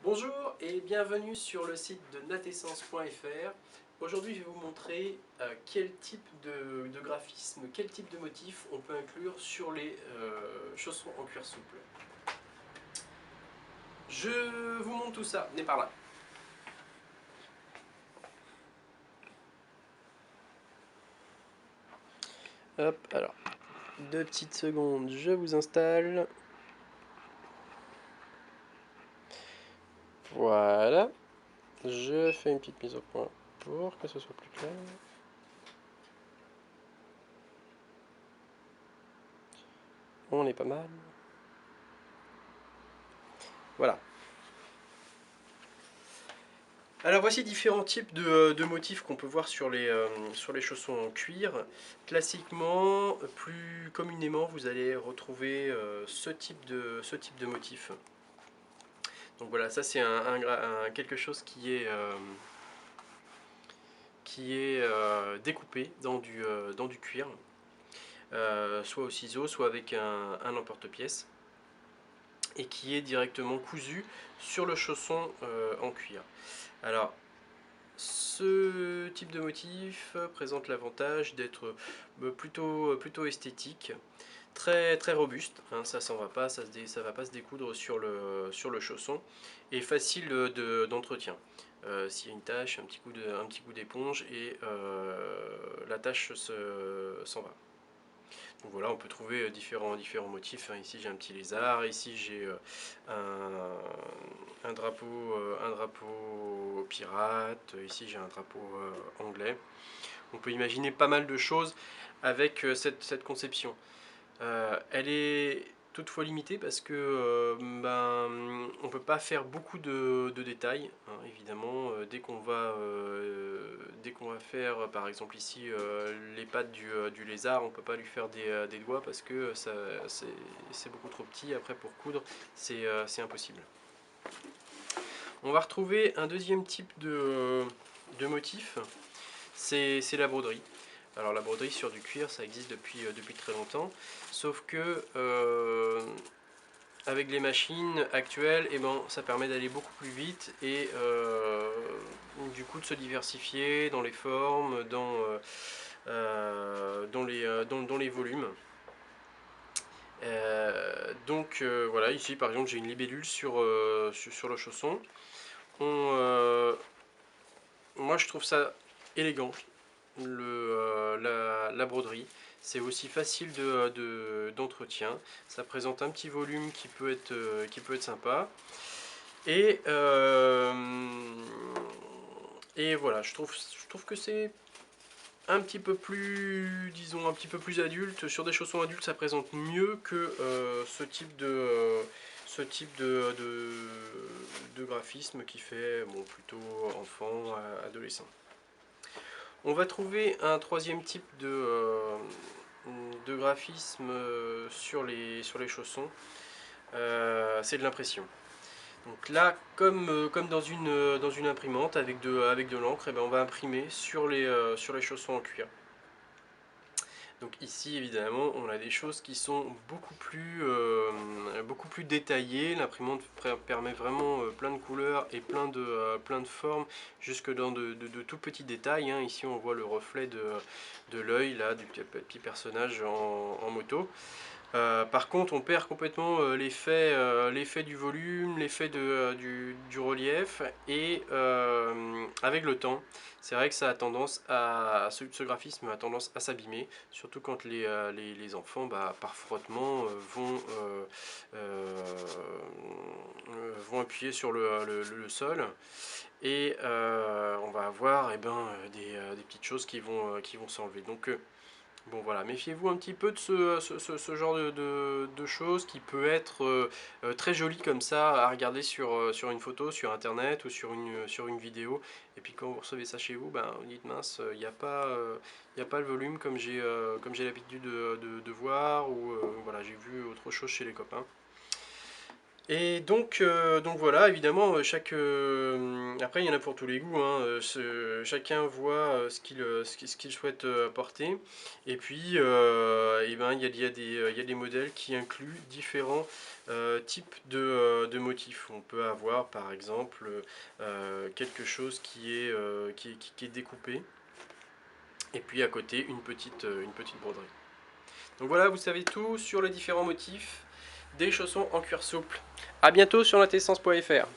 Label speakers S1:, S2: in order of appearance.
S1: Bonjour et bienvenue sur le site de natessence.fr. Aujourd'hui je vais vous montrer quel type de graphisme, quel type de motif on peut inclure sur les chaussons en cuir souple. Je vous montre tout ça, venez par là. Hop, alors, 2 petites secondes, je vous installe. Voilà, je fais une petite mise au point pour que ce soit plus clair. On est pas mal. Voilà. Alors voici différents types de motifs qu'on peut voir sur les chaussons en cuir. Classiquement, plus communément, vous allez retrouver ce type de motif. Donc voilà, ça c'est quelque chose qui est découpé dans du cuir, soit au ciseau, soit avec un emporte-pièce, et qui est directement cousu sur le chausson en cuir. Alors, ce type de motif présente l'avantage d'être plutôt esthétique, très robuste, hein, ça s'en va pas, ça va pas se découdre sur le chausson, et facile d'entretien. S'il y a une tache, un petit coup d'éponge et la tache s'en va. Donc voilà, on peut trouver différents motifs. Ici j'ai un petit lézard, ici j'ai un drapeau pirate, ici j'ai un drapeau anglais. On peut imaginer pas mal de choses avec cette conception. Elle est toutefois limitée parce que on ne peut pas faire beaucoup de détails, hein, évidemment. Dès qu'on va faire par exemple ici les pattes du lézard, on ne peut pas lui faire des doigts parce que c'est beaucoup trop petit. Après pour coudre c'est impossible. On va retrouver un deuxième type de motif, c'est la broderie. Alors la broderie sur du cuir, ça existe depuis très longtemps, sauf que avec les machines actuelles, ça permet d'aller beaucoup plus vite et du coup de se diversifier dans les formes, dans les volumes. Voilà, ici par exemple j'ai une libellule sur le chausson. Moi je trouve ça élégant, la broderie. C'est aussi facile d'entretien. Ça présente un petit volume qui peut être sympa. Et, et voilà, je trouve que c'est un petit peu plus, disons, un petit peu plus adulte. Sur des chaussons adultes, ça présente mieux que ce type de graphisme qui fait plutôt enfant, adolescent. On va trouver un troisième type de graphisme sur les chaussons, c'est de l'impression. Donc là, comme dans une imprimante avec de l'encre, on va imprimer sur les chaussons en cuir. Donc ici évidemment on a des choses qui sont beaucoup plus détaillées. L'imprimante permet vraiment plein de couleurs et plein de formes, jusque dans de tout petits détails, hein. Ici on voit le reflet de l'œil là, du petit personnage en moto. Par contre on perd complètement l'effet du volume, l'effet du relief, et avec le temps c'est vrai que ça a tendance ce graphisme a tendance à s'abîmer, surtout quand les enfants par frottement vont appuyer sur le sol, et on va avoir des petites choses qui vont s'enlever. Donc bon voilà, méfiez-vous un petit peu de ce genre de choses qui peut être très joli comme ça à regarder sur une photo, sur internet ou sur une vidéo. Et puis quand vous recevez ça chez vous, vous dites mince, il n'y a pas le volume comme j'ai l'habitude de voir, ou voilà, j'ai vu autre chose chez les copains. Et donc voilà, évidemment, après il y en a pour tous les goûts, hein, chacun voit ce qu'il souhaite apporter. Et puis, eh ben, il y a des modèles qui incluent différents types de motifs. On peut avoir par exemple quelque chose qui est découpé, et puis à côté une petite broderie. Donc voilà, vous savez tout sur les différents motifs des chaussons en cuir souple. A bientôt sur l'intessence.fr.